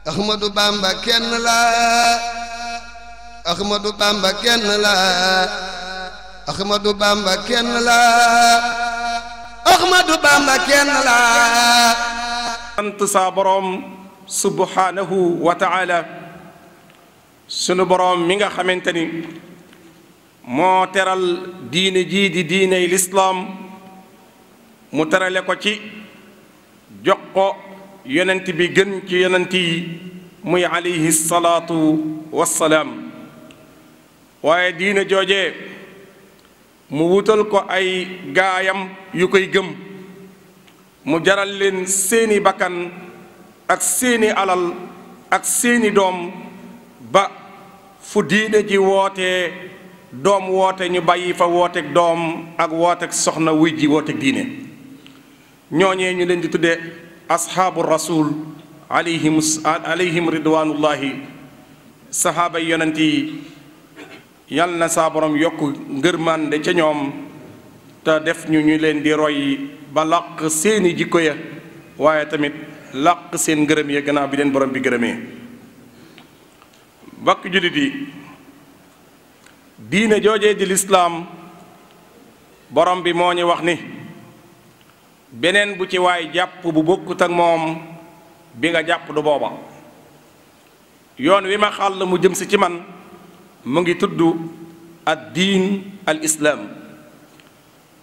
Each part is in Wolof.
Ahmadu Bamba kenn la Ahmadu Bamba kenn la Ahmadu Bamba kenn la Ahmadu Bamba kenn la sant sa borom subhanahu wa ta'ala sunu borom mi nga xamanteni moo teral diine jii di diiney lislaam mu terale ko ci jox ko yonent bi gën ci yonent yi muy alayhi salaatu wassalaam waaye diine joojee mu wutal ko ay gaayam yu koy gëm mu jaral leen seeni bakkan ak seeni alal ak seeni doom ba fu diine ji wootee doom woote ñu bàyyi fa wooteeg doom ak wooteeg soxna wuy ji wooteeg diine ñooñee ñu leen di tudde ashaabu rasul alayhim ridwanullahi sahaaba yonent yi yal na saa borom yokk ngërmande ca ñoom te def ñu leen di roy ba làq seeni jikko ya waaye tamit làq seen ngërëm ya gannaaw bi leen borom bi gërëmee bakk jullit yi diine joojee di lislaam borom bi moo ñu wax ni beneen bu ci waay jàpp bu bokkut ak moom bi nga jàpp du booba yoon wi ma xàll mu jëm si ci man mu ngi tudd ad diin al islaam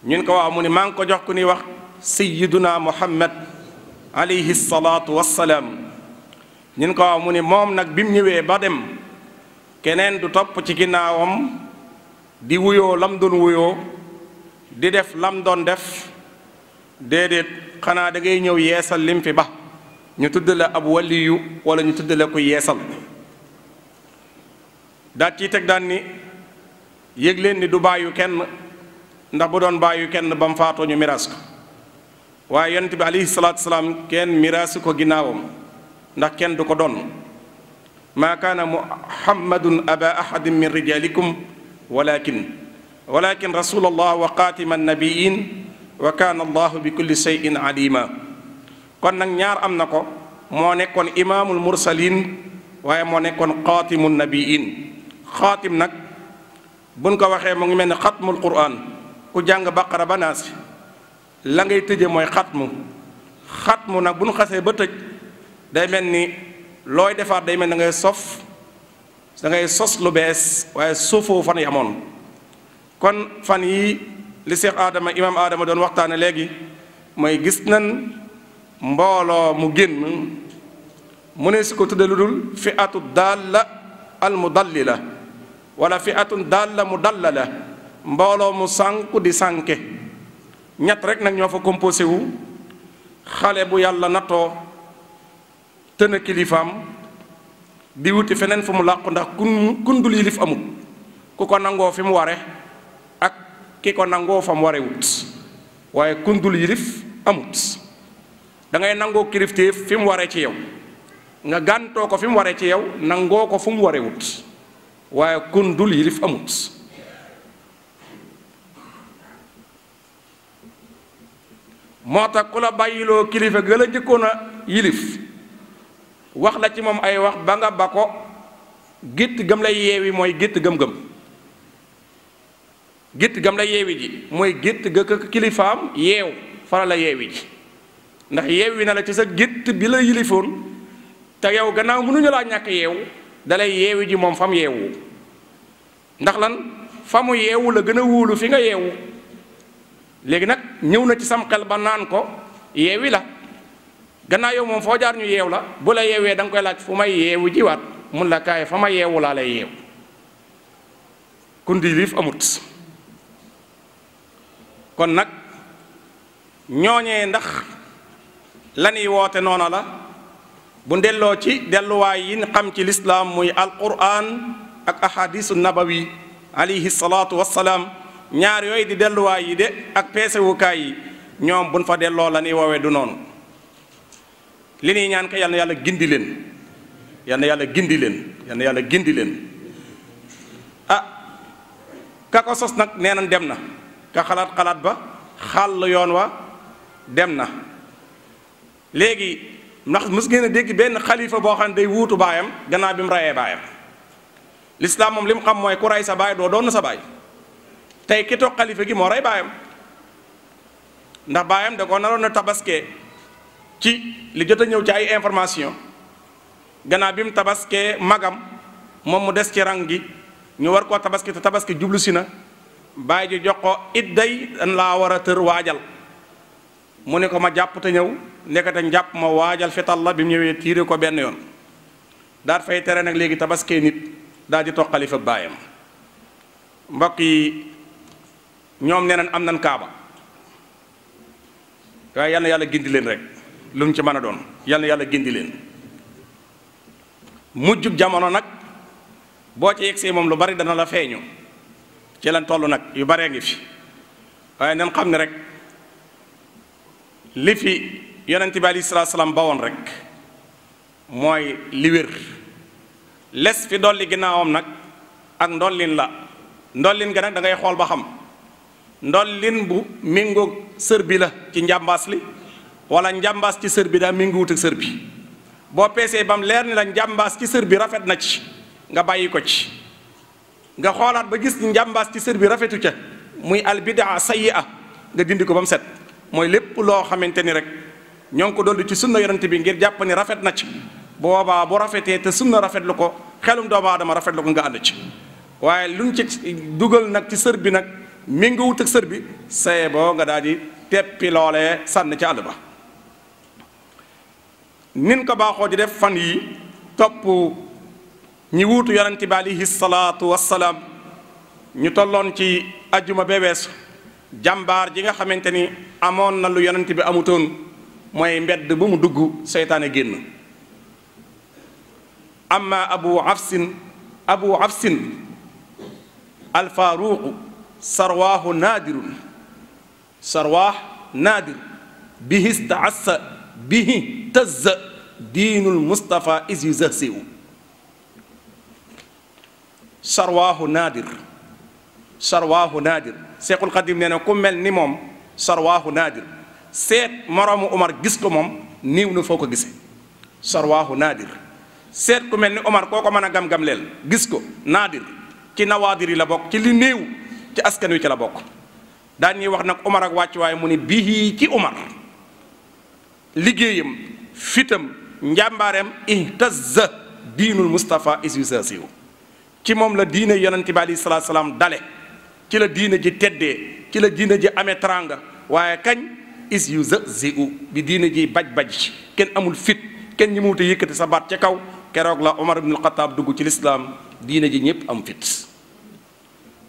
ñun ko waaw mu ni maa ngi ko jox ku ni wax sayyiduna muhammad alayhi salaatu wassalaam ñun ko waaw mu ni moom nag bi mu ñëwee ba dem keneen du topp ci ginnaawam di wuyoo lam doon wuyoo di def lam doon def déedéet xanaa da ngay ñëw yeesal lim fi ba ñu tudd la ab waliyu wala ñu tudd la ko yeesal daat ciy teg daan ni yëg leen ni du bàyyu kenn ndax bu doon bàyyu kenn ba mu faatoo ñu miraas ko waaye yonent bi alayhi salaatu salaam kenn miraasu ko ginnaawam ndax kenn du ko doon maa kaana muhammadun aba ahadin min rijalikum walakin rasulallah wa xaatima annabiyin wa kaana allahu bi kulli shay'in alima kon nag ñaar am na ko moo nekkoon imaamul mursalin waaye moo nekkoon xaatimu nabiyin xaatim nag buñ ko waxee mu ngi mel ni xatmul quran ku jàng baqara ba naas la ngay tëje mooy xatmu nag bu ñu xasee ba tëj day mel ni looy defaat day mel da ngay sos lu bees waaye suufoo fan yi amoon kon fan yi li Seex Aadama imaam Aadama doon waxtaane léegi mooy gis nan mbooloo mu génn mu ne si ko tudde lu dul fi atu daalla al mudallila wala fi atun daalla mudallala mbooloo mu sànku di sànke ñett rek nag ñoo fa composé wu xale bu yàlla nattoo tëna kilifaam di wuti feneen fu mu làqu ndax kundul yilif amut ku ko nangoo fi mu ware ak ki ko nangoo fa mu ware wut waaye kundul yilif amut da ngay nangoo kilifteef fi mu waree ci yow nga gàntoo ko fi mu waree ci yow nangoo ko fu mu waree wut waaye kundul yilif amut moo tax ku la bàyyiloo kilifa ga la njëkkoon a yilif wax la ci moom ay wax ba nga ba ko gétt gam lay yeewi mooy gétt gëm-gëm gétt gam lay yeewi ji mooy gétt ga ko kilifaam yeew fara la yeewi ji ndax yeewi na la ci sa gétt bi la yilifoon te yow gannaaw mënuñu laa ñàkk yeew dalay yeewi ji moom fam yeewu ndax lan fa mu yeewu la gën a wóolu fi nga yeewu léegi nag ñëw na ci sam xel ba naan ko yeewi la gannaaw yow moom foo jaar ñu yeew la bu la yeewee da nga koy laaj fu may yeewu jiwaat mun la kaay fa ma yeewu laa lay yeew kundi liif amut kon nag ñooñee ndax lanuy woote noona la bu delloo ci delluwaay yi xam ci lislaam muy alquran ak ahadisu nabawi alayhi salaatu wassalaam ñaar yooyu di delluwaay yi de ak peesewukaay yi ñoom buñ fa delloo la nuy woowee du noonu li ñuy ñaan ka yal na yàlla gindi leen yal na yàlla gindi leen yal na yàlla gindi leen ah ka ko sos nag nee na dem na ka xalaat ba xàll yoon wa dem na léegi ndax mës ngeen a dégg benn xalifa boo xam ne day wuutu baayam gannaaw bi mu rayee baayam. lislaam moom li mu xam mooy ku rey sa baay doo doon sa baay tey ki toog xalifa gi moo rey baayam ndax baayam da ko naroon a tabaskee ci li jot a ñëw ci ay information gannaaw bi mu tabaskee magam moom mu des ci rang gi ñu war koo tabaski te tabaski jublu si na baay ji jox ko idday dañ laa war a tër waajal mu ne ko ma jàpp te ñëw nekkate njàpp ma waajal fital la bi mu ñëwee tiire ko benn yoon daal fay tere nag léegi tabaskee nit daal di toog xalifa baayam. mbokk yi ñoom nee nañ am nañ kaaba waaye yal na yàlla gindi leen rek lu mu ci mën a doon yal na yàlla gindi leen. mujjub jamono nag boo ci yegsee moom lu bari dana la feeñu ci lan toll nag yu baree ngi fi waaye nan xam ne rek li fi yonent bi alayhi salaatu salaam bawoon rek mooy li wér les fi dolli ginnaawam nag ak ndollin la ndollin ga nag da ngay xool ba xam ndollin bu méngoog sër bi la ci njàmbaas li wala njàmbaas ci sër bi daa méngoowut ak sër bi boo peesee bam leer ni la njàmbaas ci sër bi rafet na ci nga bàyyi ko ci nga xoolaat ba gis njàmbaas ci sër bi rafetu ca muy albidaa sayyi'a nga dindi ko ba mu set mooy lépp loo xamante ni rek ñoo ngi ko dolli ci sunna yonent bi ngir jàpp ni rafet na ci boobaa bu rafetee te sunna rafetlu ko xelum doomu aadama rafetlu ko nga ànd ci waaye luñ ci dugal nag ci sër bi nag mi nga wut ak sër bi saye boo nga daal di teppi loolee sànni ci àll ba nin ko baaxoo di def fan yi topp ñi wuutu yonent bi alayhi salaatu wassalaam ñu tolloon ci ajjuma bee weesu jàmbaar ji nga xamante ni amoon na lu yonent bi amutoon mooy mbedd ba mu dugg seytaane génn amma abu hafsin alfaaruqu sarwaahu naadir bihi istaassa bihi tazza diinul mustafa is yuzahzi'u sarwaahu naadir seexul xadim nee na ku mel ni moom sarwaahu naadir seet moroomu Omar gis ko moom niiw na foo ko gisee sarwaahu naadir seet ku mel ni Omar koo ko mën a gam-gam leel gis ko naadir ci nawaadir yi la bokk ci li néew ci askan wi ci la bokk daan ñuy wax nag Omar ak wàcc waaye mu ne bihi ci Omar liggéeyam fitam njàmbaareem ihtazza diinul Mustafa is yuzahzi'u ci moom la diine yonent bi alayhi salaatu salaam dale ci la diine ji teddee ci la diine ji amee teraanga waaye kañ is yuzahzi'u bi diine ji baj kenn amul fit kenn ñi mu wute yëkkati sa baat ca kaw keroog la Omar ibn al-Khattab dugg ci lislaam diine ji ñëpp am fit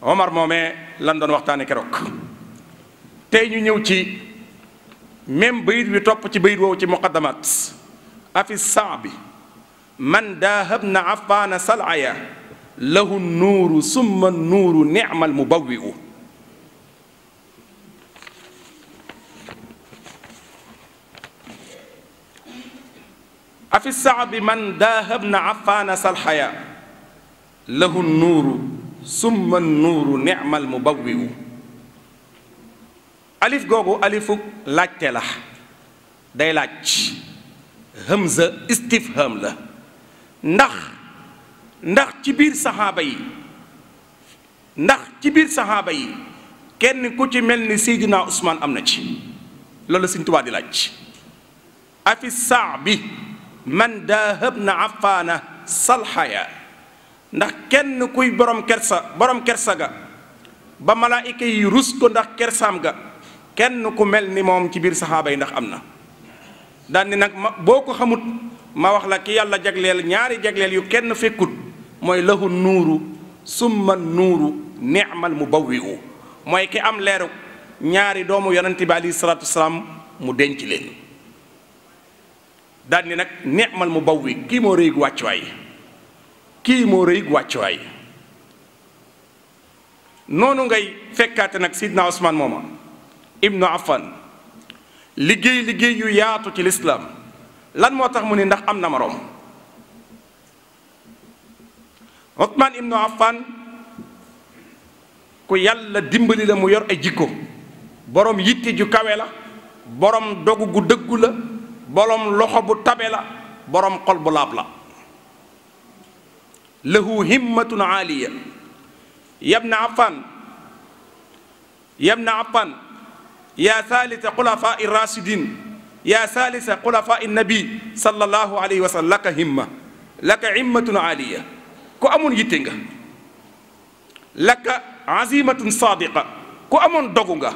Omar moomee lan doon waxtaane keroog tey ñu ñëw ci même bayit wi topp ci bayit woowu ci muqaddamat afi saabi man daahabna afaana salaya lahu nuuru summa nuuru ni'mal mubawwi'u afi saabi man daahabna afaana salaya lahu nuuru summa nuuru ni'mal mubawwi'u alif googu alifu laajte la day laaj hamza istifham la ndax ci biir saxaaba yi kenn ku ci mel ni Seydina Usmaan am na ci loolu Sëñ Tuubaa di laaj afi saabi man daahabna afaana salxaya ndax kenn kuy borom kersa ga ba malaayika yi rus ko ndax kersaam ga kenn ku mel ni moom ci biir saxaaba yi ndax am na daan ni nag boo ko xamut ma wax la ki yàlla jagleel ñaari jagleel yu kenn fekkut mooy lahu nuuru summa nuuru ni'mal mubawwi'u mooy ki am leeru ñaari doomu yonent bi alayhi salaatu wasalaam mu denc leen daan ni nag ni'mal mubawwi kii moo rëy gu wàccuwaay noonu ngay fekkaate nag Sidna Usmaan mooma ibnu Affan liggéey yu yaatu ci lislaam lan moo tax mu ne ndax am na moroom Usmaan ibnu Affan ku yàlla dimbali la mu yor ay jikko borom yitte ju kawe la borom dogu gu dëggu la borom loxo bu tabe la borom xol bu laab la lahu himmatun aaliya yabna affan ya thalitha xulafai rasidin ya thalitha xulafai nabi sallallahu alayhi wa sallam laka himmatun aaliya ku amoon yitte nga laka azimatun sadiqa ku amoon dogu nga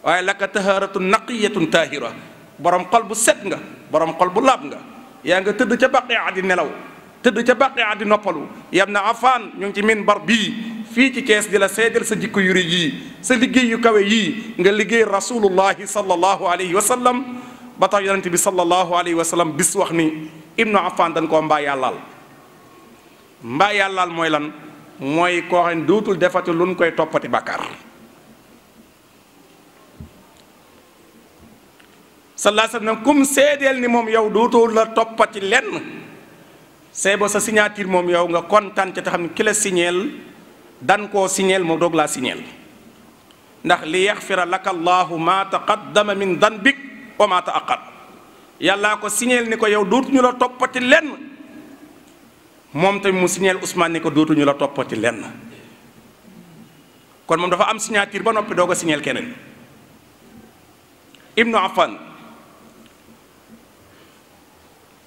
waaye laka taharatun naqiyatun tahira borom xol bu set nga borom xol bu laab nga yaa nga tëdd ca baqia di nelaw tëdd ca baqia di noppalu yam na afaan ñu ngi ci minbar bii fii ci Cees di la seedal sa jikko yu rëy yii sa liggéey yu kawe yii nga liggéey rasulullahi sallallahu alayhi wa sallam ba tax yonente bi sallallahu alayhi wa sallam bis wax ni ibnu afaan dañ koo mbaa yàllaal mooy lan mooy koo xam ne dootul defati lu ñu koy toppati bàkkaar sallallahu alayhi wa sallam kum seedeel ni moom yow dootul la toppati lenn seebo sa signature moom yow nga kontaan ca te xam ne ki la signeel dan koo signeel moo doog laa signeel ndax li yaxfira laka allahu ma taqaddama min danbik wa ma taaqar yàllaa ko signeel ni ko yow dootuñu la toppati lenn moom tamit mu signeel Ousmane ni ko dootuñu la toppati lenn kon moom dafa am signature ba noppi doog a signeel keneen ibnu Affan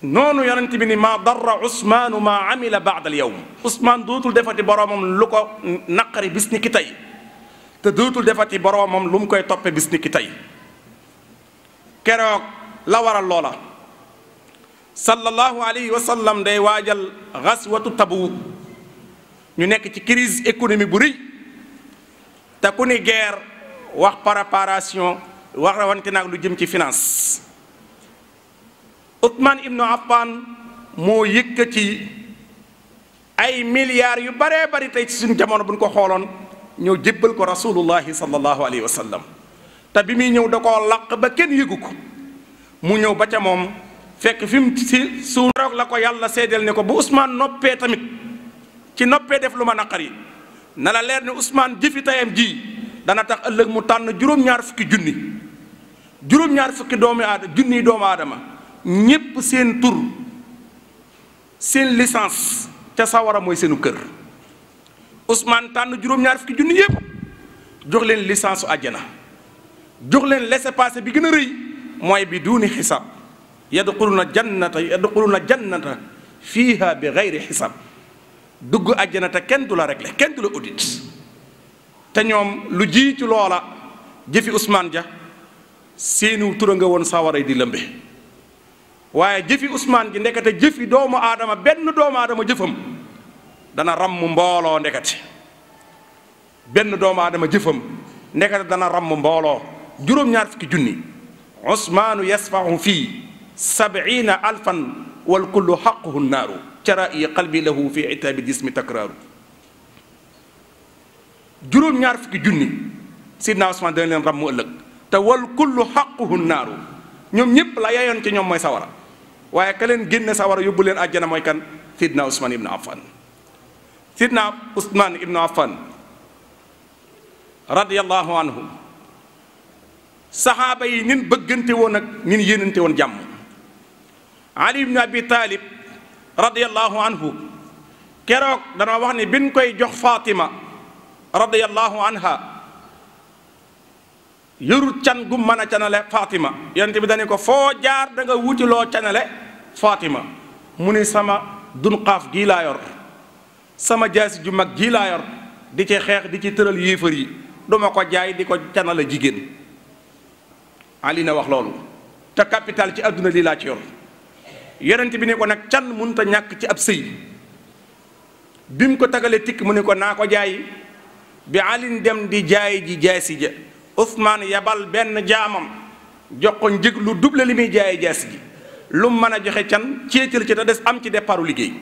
noonu yonent bi ni maa darra Ousmaanu maa amila baada al yawm Ousmane dootul defati boroomam lu ko naqari bis ni ki tey te dootul defati boroomam lu mu koy toppe bis ni ki tey keroog la waral loola sallallahu alayhi wa sallam day waajal gaswatu Tabuuk ñu nekk ci crise économique bu rëy te ku ni guerre wax préparation wax rawante nag lu jëm ci finance Ousmane ibnu Affan moo yëkkati ay milliards yu baree bari tey ci suñu jamono bu ñu ko xooloon ñëw jébbal ko rasulullahi sallallahu alayhi wa sallam te bi muy ñëw da koo làq ba kenn yëgu ko mu ñëw ba ca moom fekk fi mu si suuf roog la ko yàlla seedeel ne ko bu Ousmane noppee tamit ci noppee def lu ma naqari na la leer ne Ousmane jëfi tayam ji dana tax ëllëg mu tànn juróom-ñaar fukki doomu aadama ñépp seen tur seen licence ca sawara mooy seenu kër Ousmane tànn juróom-ñaar fukki junni yépp jox leen licence su àjjana jox leen laissez-passer bi gën a rëy mooy bi duuni xisaab yadxuluna jannata fiiha bi gayri xisaab dugg àjjana te kenn du la réglé kenn du la audit te ñoom lu jiitu loola jëfi Ousmane ja seenu tura nga woon sawara di lëmbe waaye jëfi Ousmane ji ndekete jëfi doomu aadama benn doomu aadama jëfam dana ramm mbooloo ndekete benn doomu aadama jëfam ndekete dana ramm mbooloo juróom-ñaar fukki junni Ousmaanu yasfahu fii 70,000 wal kullu xaquhu naaru carai qalbi lahu fi itaabi jismi takraaru juróom-ñaar fukki junni sidna Ousmane dana leen ramm ëllëg te wal kullu xaquhu naaru ñoom ñëpp la yayoon ci ñoom mooy sawara waaye ka leen génne sawara yóbbu leen àjjana mooy kan sidna Ousmane ibnu Affan radiyallahu anhu saxaaba yi nin bëggante woon ak nin yéenante woon jàmm Ali ibnu Abi Talib radiyallahu anhu keroog dana wax ni bin koy jox Fatima radiyallahu anha yorut can gu mën a canale Fatima yonent bi dañu ko foo jaar da nga wuti loo canale Fatima mu ni sama dunqaaf gii laa yor sama jaasi ju mag gii laa yor di ci xeex di ci tëral yéefar yi duma ko jaay di ko canale jigéen Ali na wax loolu te capital ci àdduna lii laa ci yor yonent bi ne ko nag can mënut a ñàkk ci ab sëy bi mu ko tagalee tikk mu ne ko naa ko jaay bi Ali dem di jaay ji jaasi ja Ousmane yabal benn jaamam jox ko njëg lu double li muy jaayee jaasi ji lu mu mën a joxe can ceetal ci te des am ci départu liggéey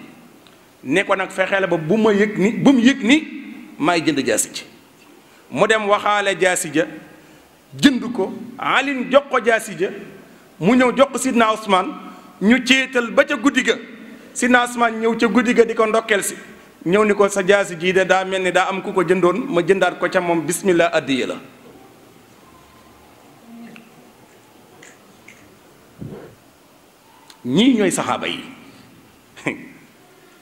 ne ko nag fexeele ba bu mu yëg ni maay jënd jaasi ji mu dem waxaale jaasi ja jënd ko alin jox ko jaasi ja mu ñëw jox ko sidna Ousmane ñu ceetal ba ca guddi ga sidna Ousmane ñëw ca guddi ga di ko ndokkeel si ñëw ni ko sa jaasi ji de daa mel ni daa am ku ko jëndoon ma jëndaat ko ca moom bismillah addiya la ñii ñooy saxaaba yi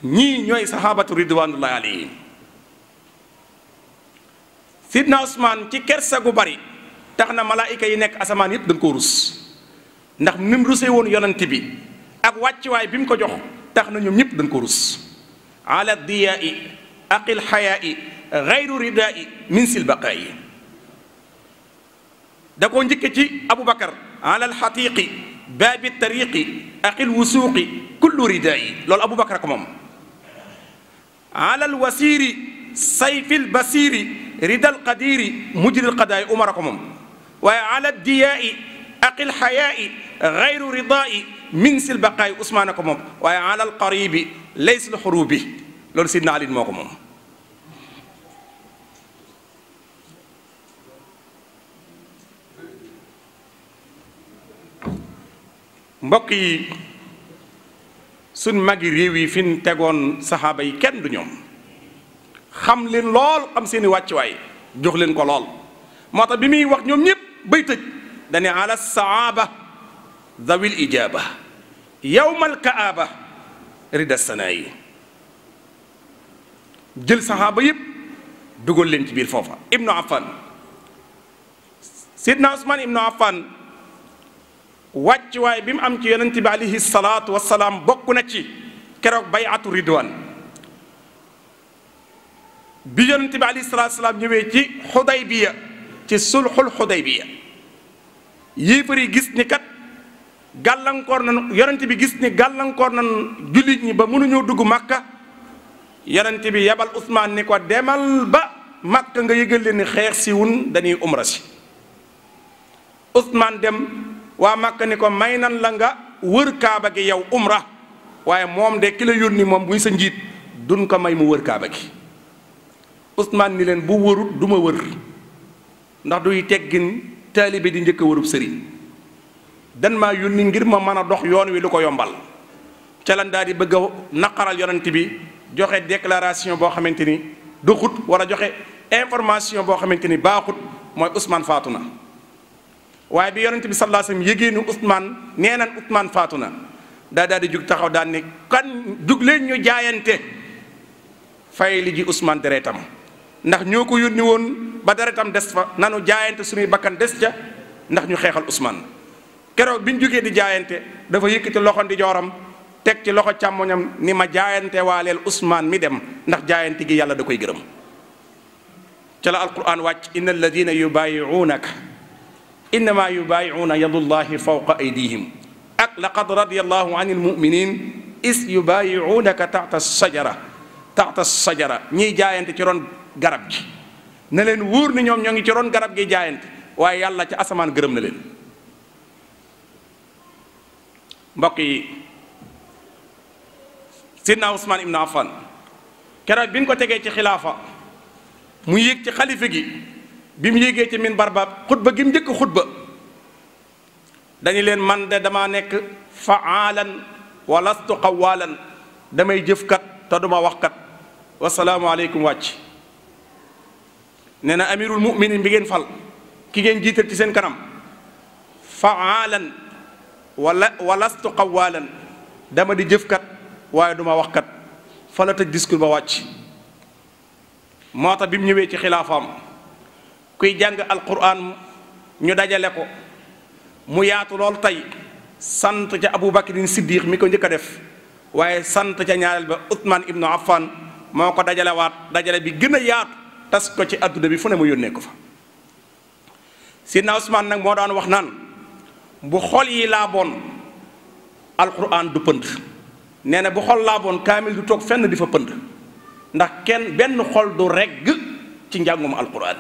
ñii ñooy saxaabatu ridwanullahi alayhim. sidna Usmaan ci kersa gu bari tax na malaayika yi nekk asamaan yépp dañ koo rus ndax ni mu rusee woon yonent bi ak wàccuwaay bi mu ko jox tax na ñoom ñëpp dañ ko rus. ala diyaai aqil xayaai gayru ridaai min sil baqaayi. da koo njëkke ci Aboubacar ala alxatiqi baabi tariqi aqil wusuuqi kullu ridaayi loolu Aboubacar ko moom. ala alwasiiri sayfi lbasiiri ridal qadiri mujril qadaay Umar ko moom. waaye ala diyaai aqil xayaai gayru ridaai min sil baqaay Usmaan ko moom. waaye ala alqaribi lays l xurubi loolu Sidna Ali moo ko moom. mbokk yi suñ magi réew yi fi ñu tegoon saxaaba yi kenn du ñoom xam leen lool xam seeni wàccuwaay jox leen ko lool moo tax bi muy wax ñoom ñëpp bay tëj dane ala saaba zawil ijaba yawmal kaaba rida sana yi jël saxaaba yëpp dugal leen ci biir foofa. ibnu Affan sidna Usmaan ibnu Affan wàccuwaay bi mu am ci yonent bi alayhi salaatu wasalaam bokk na ci keroog bayatu ridwan bi yonent bi alayhi salaatu wasalaam ñëwee ci Xudaybiya ci sulxul Xudaybiya yéefar yi gis ni kat gàllankoor nañu yonent bi gis ni gàllankoor nañu jullit ñi ba mënuñoo dugg Makka yonent bi yebal Usmaan ni ko demal ba Makka nga yëgal leen ni xeex si wun dañuy umra si. Usmaan dem waa Makka ni ko may nan la nga wër kaaba gi yow umra waaye moom de ki la yónni moom buy sa njiit duñ ko may mu wër kaaba gi. Usmaan ni leen bu wërut du ma wër ndax duy teggin taalibe di njëkk a wërub sëriñ dan maa yónni ngir ma mën a dox yoon wi lu ko yombal ca lan daal di bëgg a naqaral yonent bi joxe déclaration boo xamante ni doxut wala joxe information boo xamante ni baaxut mooy Usmaan faatu na. waaye bi yonent bi sallallahu alayhi wasallam yégée ni Usmaan nee nan Usmaan faatu na daal di jug taxaw daan ne kan jug leen ñu jaayante fay li ji Usmaan deretam ndax ñoo ko yónni woon ba deretam des fa nanu jaayante suñuy bakkan des ca ndax ñu xeexal Usmaan. keroog bi ñu jógee di jaayante dafa yëkkati loxo ndi jooram teg ci loxo càmmoñam ni ma jaayante waaleel Usmaan mi dem ndax jaayante gi yàlla da koy gërëm. ca la alquran wàcc inna alladina yubaayi'uunaka innama yubaayi'uuna yadullahi fawqa aydihim ak laqad radiyallahu anil mu'minin is yubaayi'uunaka taxta sajara ñiy jaayante ci ron garab gi na leen wóor ni ñoom ñoo ngi ci ron garab gi jaayante waaye yàlla ca asamaan gërëm na leen. mbokk yi sidna Usmaan ibnu Affan keroog bi ñu ko tegee ci xilaafa mu yéeg ci xalifa gi bi mu yéegee ci minbar ba xutba gi mu njëkk xutba dañu leen man de dama nekk faalan wa lastu qawaalan damay jëfkat te duma waxkat wasalaamu aleykum wàcc nee na amirul muminin bi ngeen fal ki ngeen jiital ci seen kanam faalan wa lastu qawaalan dama di jëfkat waaye duma waxkat fa la tëj discours ba wàcc. moo tax bi mu ñëwee ci xilaafaam kuy jàng alquran ñu dajale ko mu yaatu lool tey sant ca Abubakrin Siddiq mi ko njëkk a def waaye sant ca ñaareel ba Usmaan ibnu Affan moo ko dajalewaat dajale bi gën a yaatu tas ko ci adduna bi fu ne mu yónnee ko fa. Sidna Usmaan nag moo daan wax naan bu xol yi laaboon alquran du pënd nee na bu xol laaboon kaamil du toog fenn di fa pënd ndax benn xol du regg ci njàngum alquran.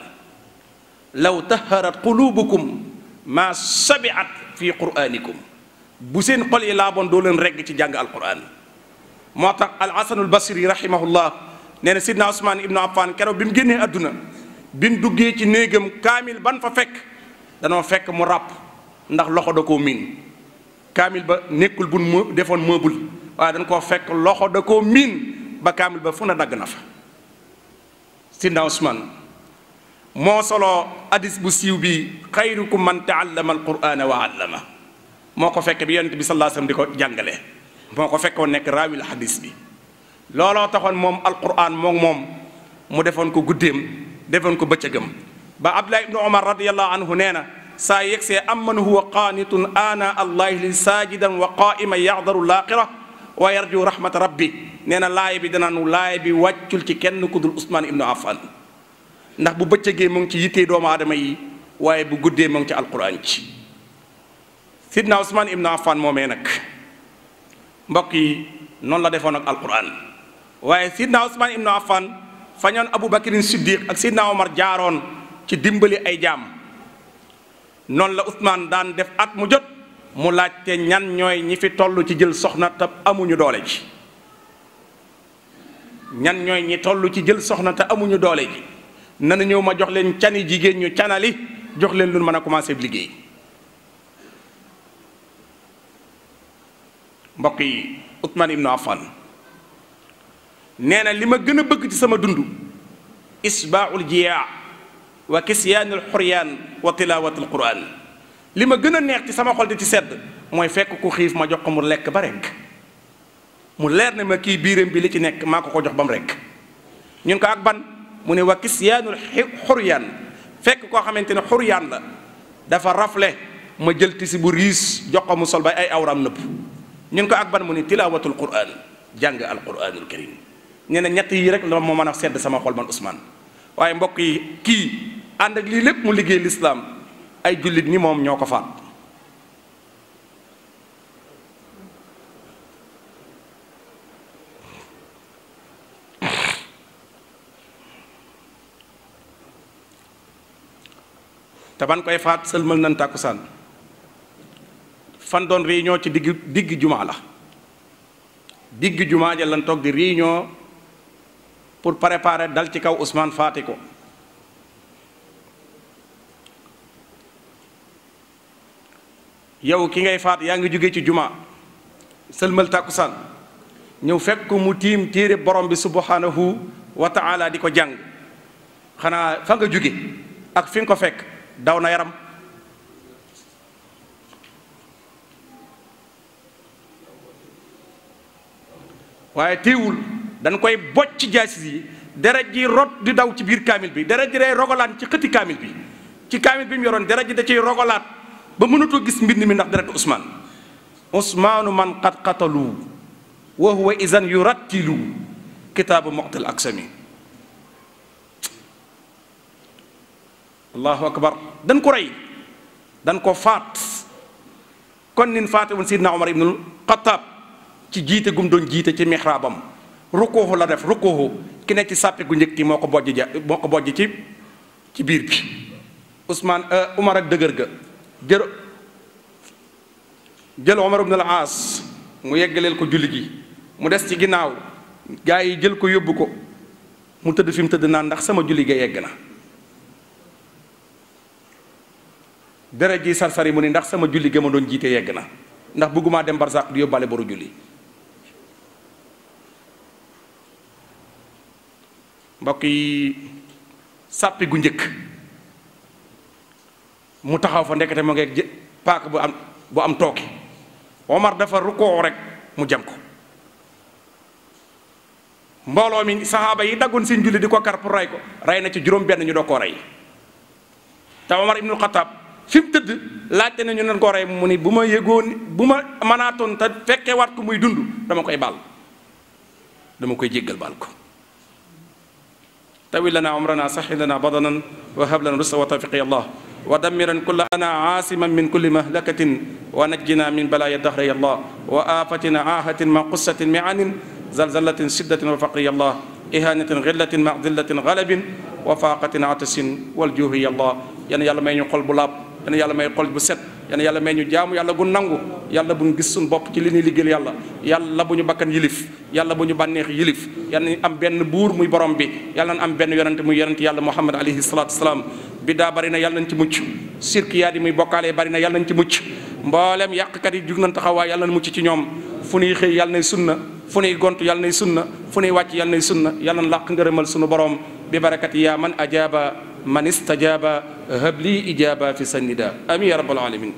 law taharat qulubukum ma sabiat fi quranikum bu seen xol yi laaboon doo leen regg ci jàng alquran. moo tax al hasanul basri rahimahullah nee na sidna Usmaan ibnu Affan keroog bi mu génnee adduna bi mu duggee ci néegam kaamil ban fa fekk danoo fekk mu ràpp ndax loxo da koo miin kaamil ba nekkul bu mu defoon meuble waaye dañ koo fekk loxo da koo miin ba kaamil ba fu na dagg na fa. sidna Usmaan moo solo hadis bu siiw bi xayrukum man taallama alqur'ana wa allama moo ko fekk bi yonent bi sallallahu alayhi wasallam di ko jàngale moo ko fekkoon nekk raawil hadis bi looloo taxoon moom alquran moom mu defoon ko guddeem defoon ko bëccëgam ba Abdullah ibnu Umar radiyallahu anhu nee na saa yegsee amman huwa qaanitun ana allahi li saajidan wa qaaiman yaxdaru laaxira wa yarju rahmata rabbi nee na laay bi danaanu laay bi wàccul ci kenn ku dul Ousmane ibnu Affan ndax bu bëccëgee mu ngi ci yittee doomu aadama yi waaye bu guddee mu ngi ci alquran ci sidna Ousmane ibnu Affan moomee nag mbokk yi noonu la defoon ak alquran waaye sidna Ousmane ibnu Affan fañoon Abu Bakrin Siddiq ak sidna Omar jaaroon ci dimbali ay jaam noonu la Ousmane daan def at mu jot mu laajte ñan ñooy ñi fi toll ci jël soxna te amuñu doole ji ñan ñooy ñi toll ci jël soxna te amuñu doole ji nana ñëw ma jox leen cani jigéen ñu canali jox leen lu mën a commencé liggéey mbokk yi Ousmane ibnu Affan nee na li ma gën a bëgg ci sama dund isbaaul jiyaa wa kisyaanul xuryaan wa tilaawatul quraan li ma gën a neex ci sama xol di ci sedd mooy fekk ku xiif ma jox ko mu lekk ba rekk mu leer ne ma kii biiram bi li ci nekk maa ko jox ba mu rekk ñun ko ak ban mu ne wa kisyaanul xuryaan fekk koo xamante ne xuryaan la dafa rafle ma jël tisi bu riis jox ko mu sol ba ay awram nëpp ñun ko ak ban mu ne tilaawatul quraan jàng al quraanul karim nee na ñett yi rek la moo mën a sedd sama xol man Ousmane waaye mbokk yi kii ànd ak lii lépp mu liggéey lislaam ay jullit ni moom ñoo ko faat te ban koy faat sëlmal nan tàkkusaan fan doon réunion ci digg jumaa la digg jumaa ja lan toog di réunion pour préparer dal ci kaw Ousmane faati ko yow ki ngay faat yaa ngi jóge ci jumaa sëlmal tàkkusaan ñëw fekk mu tiim téere borom bi subhanahu wa taala di ko jàng xanaa fa nga jóge ak fi nga ko fekk daw na yaram waaye teewul dañ koy bocc jaasis yi deret ji rot di daw ci biir kaamil bi deret ji day rogalaan ci xëti kaamil bi ci kaamil bi mu yoroon deret ji da ciy rogalaat ba mënatoo gis mbind mi ndax deret Ousmane Ousmaanu man qad qatalu wa huwa izan yurattilu kitaabu moqtal aksami allahu akbar dañ ko rey dañ ko faat kon nin faate woon sidna Omar ibnul Xattaab ci jiite gum doon jiite ci mihraabam rukkooxu la def rukkooxu ki nekk ci sàppe gu njëkk ki moo ko bojj ci biir bi Ousmane Umar ak dëgër ga jël Omar ibn al-Aas mu yeggaleel ko julli gi mu des ci ginnaaw gaa yi jël ko yóbbu ko mu tëdd fi mu tëdd naan ndax sama julli ga yegg na deret ji sarsari mu ni ndax sama julli ga ma doon jiite yegg na ndax bëggumaa dem barsàq di yóbbaale boru julli mbokk yi sàppi gu njëkk mu taxaw fa ndekete mu ngeeg paak bu am tooke Omar dafa rukkoo rek mu jam ko mbooloo mi saxaaba yi daggoon seen julli di ko kar pour rey ko rey na ci juróom benn ñu doo koo rey te Omar ibnul Xattaab fi mu tëdd laajte nañu nen ko rey mu ni bu ma yëgoon bu ma mënaatoon te fekkee waat ko muy dund dama koy baal dama koy jéggal baal ko tawil lana umrana saxi lana badanan wa hab lana rusta wa tawfiqi allah wa dammiran kulla ana aasiman min kulli mahlakatin wa najjina min balaya dahri allah wa afatin aahatin ma qussatin mianin zalzalatin siddatin wa faqri allah ihanatin xillatin ma dillatin galabin wa faaqatin atasin wal juuhi allah yan yàlla may ñu xol bu laab yan yàlla may xol bu set yan yàlla may ñu jaamu yàlla gu nangu yàlla bu ñu gis suñu bopp ci li ñuy liggéeyal yàlla yàlla bu ñu bakkan yilif yàlla bu ñu bànneex yilif yàlla nañ am benn buur muy borom bi yàlla nañ am benn yonente muy yonente yàlla muhammad alayhi salaatu wasalaam biddaa bari na yàlla nañ ci mucc sirkiyaat yi muy bokkaalee bari na yàlla nañ ci mucc mboolem yàqkat yi jug nañ taxawaay yàlla nañ mucc ci ñoom fu ñuy xëy yàlla nay sunna fu ñuy gont yàlla nay sunna fu ñuy wàcc yàlla nay sunna yàlla nañ làq ngërëmal sunu borom bi barakati yaa man ajaaba man istajaaba habli ijaaba fi sannida amin ya rabbal alamin